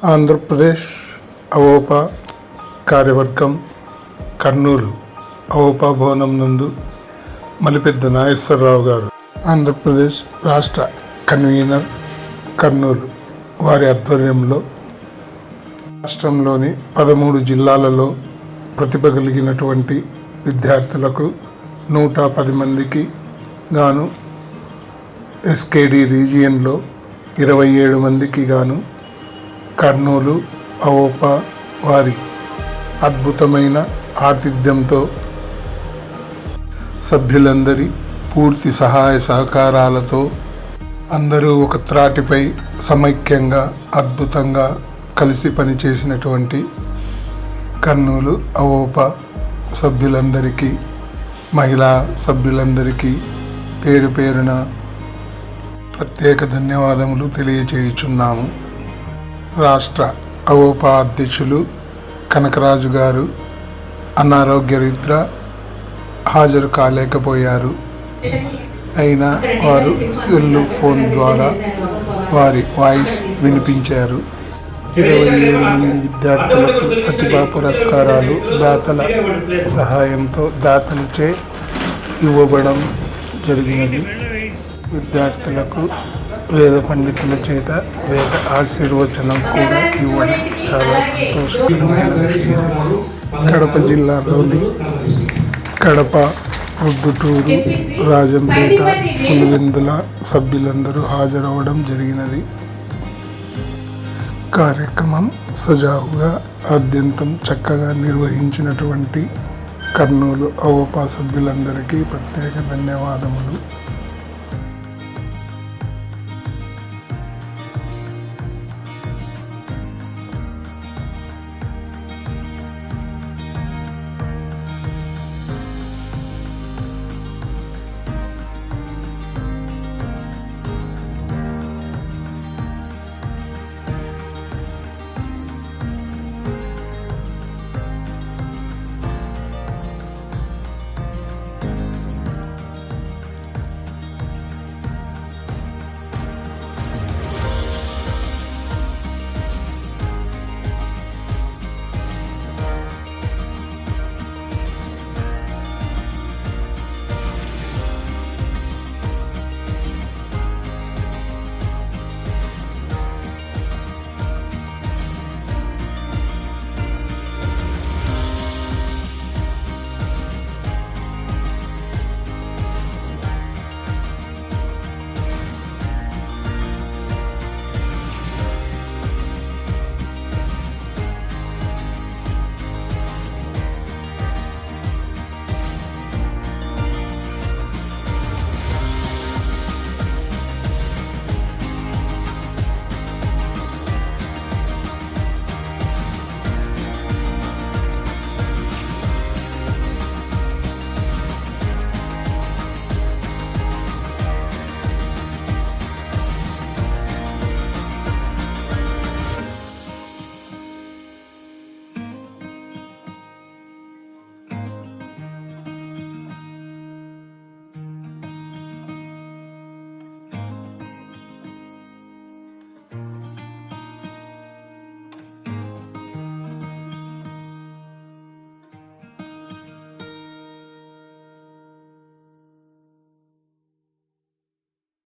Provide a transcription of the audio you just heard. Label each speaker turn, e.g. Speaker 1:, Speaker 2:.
Speaker 1: ఆంధ్రప్రదేశ్ అవోపా కార్యవర్గం కర్నూలు అవోపా భవనం నందు మలిపెద్ద నాగేశ్వరరావు గారు, ఆంధ్రప్రదేశ్ రాష్ట్ర కన్వీనర్ కర్నూలు వారి ఆధ్వర్యంలో రాష్ట్రంలోని 13 జిల్లాలలో ప్రతిభ కలిగినటువంటి విద్యార్థులకు 110 మందికి గాను ఎస్కేడి రీజియన్లో 27 మందికి గాను కర్నూలు అవోపా వారి అద్భుతమైన ఆతిథ్యంతో సభ్యులందరి పూర్తి సహాయ సహకారాలతో అందరూ ఒక త్రాటిపై సమైక్యంగా అద్భుతంగా కలిసి పనిచేసినటువంటి కర్నూలు అవోపా సభ్యులందరికీ, మహిళా సభ్యులందరికీ పేరు పేరున ప్రత్యేక ధన్యవాదములు తెలియచేయుచున్నాము. రాష్ట్ర అవోపా అధ్యక్షులు కనకరాజు గారు అనారోగ్యరీత్యా హాజరు కాలేకపోయారు. అయినా వారు సెల్ ఫోన్ ద్వారా వారి వాయిస్ వినిపించారు. 27 మంది విద్యార్థులకు ప్రతిభా పురస్కారాలు దాతల సహాయంతో దాతలచే ఇవ్వబడం జరిగినది. విద్యార్థులకు వేద పండితుల చేత వేద ఆశీర్వచనం కూడా ఇవ్వడం చాలా సంతోషకరమైన విషయం. కడప జిల్లాలోని కడప, ప్రొద్దుటూరు, రాజంపేట, పులివెందుల సభ్యులందరూ హాజరవ్వడం జరిగినది. కార్యక్రమం సజావుగా ఆద్యంతం చక్కగా నిర్వహించినటువంటి కర్నూలు అవోపా సభ్యులందరికీ ప్రత్యేక ధన్యవాదములు.